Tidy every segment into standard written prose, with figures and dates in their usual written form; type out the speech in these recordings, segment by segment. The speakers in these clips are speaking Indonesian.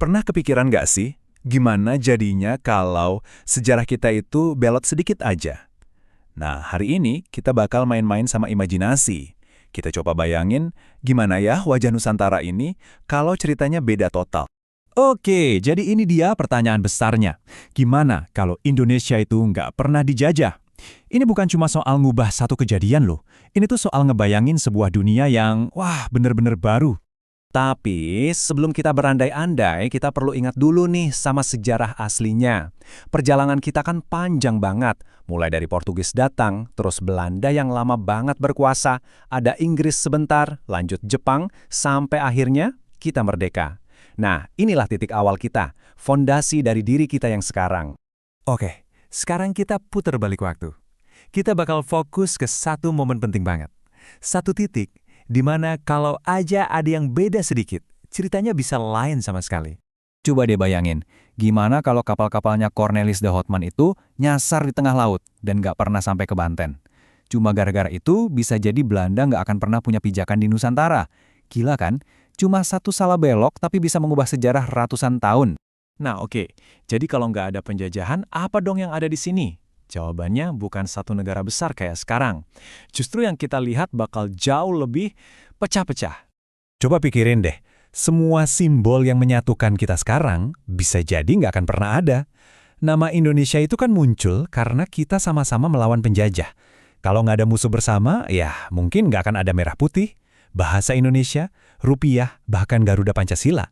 Pernah kepikiran nggak sih, gimana jadinya kalau sejarah kita itu belot sedikit aja? Nah, hari ini kita bakal main-main sama imajinasi. Kita coba bayangin gimana ya wajah Nusantara ini kalau ceritanya beda total. Oke, jadi ini dia pertanyaan besarnya. Gimana kalau Indonesia itu nggak pernah dijajah? Ini bukan cuma soal ngubah satu kejadian loh. Ini tuh soal ngebayangin sebuah dunia yang, wah, bener-bener baru. Tapi sebelum kita berandai-andai, kita perlu ingat dulu nih sama sejarah aslinya. Perjalanan kita kan panjang banget. Mulai dari Portugis datang, terus Belanda yang lama banget berkuasa, ada Inggris sebentar, lanjut Jepang, sampai akhirnya kita merdeka. Nah, inilah titik awal kita, fondasi dari diri kita yang sekarang. Oke, sekarang kita putar balik waktu. Kita bakal fokus ke satu momen penting banget. Satu titik di mana kalau aja ada yang beda sedikit, ceritanya bisa lain sama sekali. Coba deh bayangin, gimana kalau kapal-kapalnya Cornelis de Houtman itu nyasar di tengah laut dan nggak pernah sampai ke Banten. Cuma gara-gara itu bisa jadi Belanda nggak akan pernah punya pijakan di Nusantara. Gila kan? Cuma satu salah belok tapi bisa mengubah sejarah ratusan tahun. Nah oke, jadi kalau nggak ada penjajahan, apa dong yang ada di sini? Jawabannya bukan satu negara besar kayak sekarang. Justru yang kita lihat bakal jauh lebih pecah-pecah. Coba pikirin deh, semua simbol yang menyatukan kita sekarang bisa jadi nggak akan pernah ada. Nama Indonesia itu kan muncul karena kita sama-sama melawan penjajah. Kalau nggak ada musuh bersama, ya mungkin nggak akan ada merah putih, bahasa Indonesia, rupiah, bahkan Garuda Pancasila.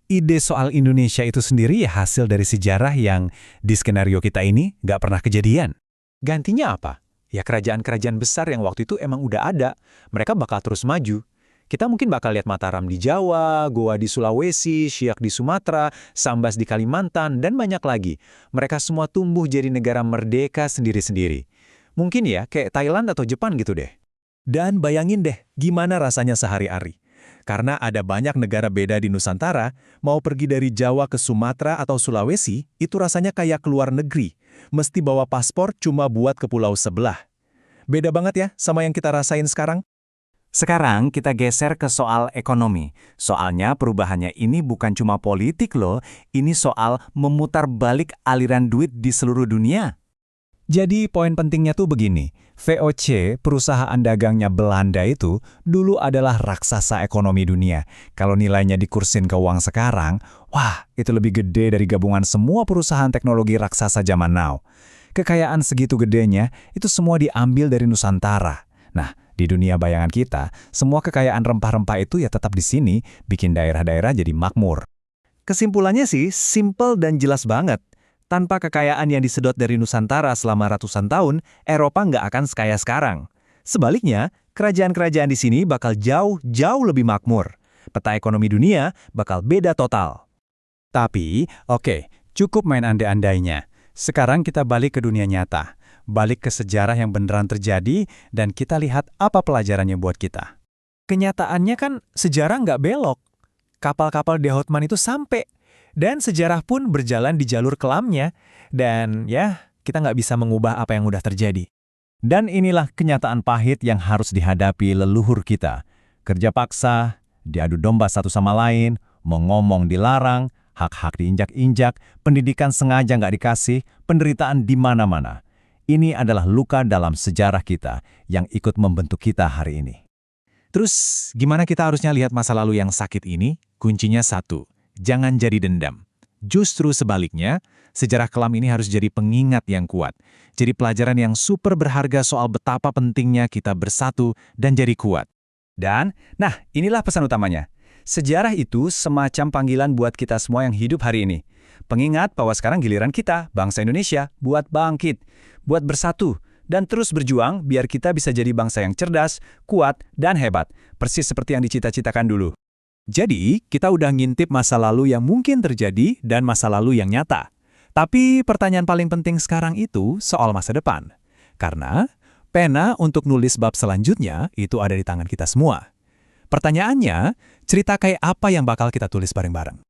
Ide soal Indonesia itu sendiri ya hasil dari sejarah yang di skenario kita ini nggak pernah kejadian. Gantinya apa? Ya kerajaan-kerajaan besar yang waktu itu emang udah ada. Mereka bakal terus maju. Kita mungkin bakal lihat Mataram di Jawa, Goa di Sulawesi, Siak di Sumatera, Sambas di Kalimantan, dan banyak lagi. Mereka semua tumbuh jadi negara merdeka sendiri-sendiri. Mungkin ya kayak Thailand atau Jepang gitu deh. Dan bayangin deh, gimana rasanya sehari-hari. Karena ada banyak negara beda di Nusantara, mau pergi dari Jawa ke Sumatera atau Sulawesi, itu rasanya kayak keluar negeri. Mesti bawa paspor cuma buat ke pulau sebelah. Beda banget ya sama yang kita rasain sekarang. Sekarang kita geser ke soal ekonomi. Soalnya perubahannya ini bukan cuma politik loh, ini soal memutar balik aliran duit di seluruh dunia. Jadi poin pentingnya tuh begini, VOC, perusahaan dagangnya Belanda itu, dulu adalah raksasa ekonomi dunia. Kalau nilainya dikursin ke uang sekarang, wah, itu lebih gede dari gabungan semua perusahaan teknologi raksasa zaman now. Kekayaan segitu gedenya, itu semua diambil dari Nusantara. Nah, di dunia bayangan kita, semua kekayaan rempah-rempah itu ya tetap di sini, bikin daerah-daerah jadi makmur. Kesimpulannya sih, simple dan jelas banget. Tanpa kekayaan yang disedot dari Nusantara selama ratusan tahun, Eropa nggak akan sekaya sekarang. Sebaliknya, kerajaan-kerajaan di sini bakal jauh lebih makmur. Peta ekonomi dunia bakal beda total. Tapi, oke, cukup main andai-andainya. Sekarang kita balik ke dunia nyata. Balik ke sejarah yang beneran terjadi, dan kita lihat apa pelajarannya buat kita. Kenyataannya kan sejarah nggak belok. Kapal-kapal de Houtman itu sampai. Dan sejarah pun berjalan di jalur kelamnya. Dan ya, kita nggak bisa mengubah apa yang udah terjadi. Dan inilah kenyataan pahit yang harus dihadapi leluhur kita. Kerja paksa, diadu domba satu sama lain, ngomong dilarang, hak-hak diinjak-injak, pendidikan sengaja nggak dikasih, penderitaan di mana-mana. Ini adalah luka dalam sejarah kita yang ikut membentuk kita hari ini. Terus, gimana kita harusnya lihat masa lalu yang sakit ini? Kuncinya satu. Jangan jadi dendam. Justru sebaliknya, sejarah kelam ini harus jadi pengingat yang kuat. Jadi pelajaran yang super berharga soal betapa pentingnya kita bersatu dan jadi kuat. Dan, nah inilah pesan utamanya. Sejarah itu semacam panggilan buat kita semua yang hidup hari ini. Pengingat bahwa sekarang giliran kita, bangsa Indonesia, buat bangkit, buat bersatu, dan terus berjuang biar kita bisa jadi bangsa yang cerdas, kuat, dan hebat. Persis seperti yang dicita-citakan dulu. Jadi, kita udah ngintip masa lalu yang mungkin terjadi dan masa lalu yang nyata. Tapi pertanyaan paling penting sekarang itu soal masa depan. Karena pena untuk nulis bab selanjutnya itu ada di tangan kita semua. Pertanyaannya, cerita kayak apa yang bakal kita tulis bareng-bareng?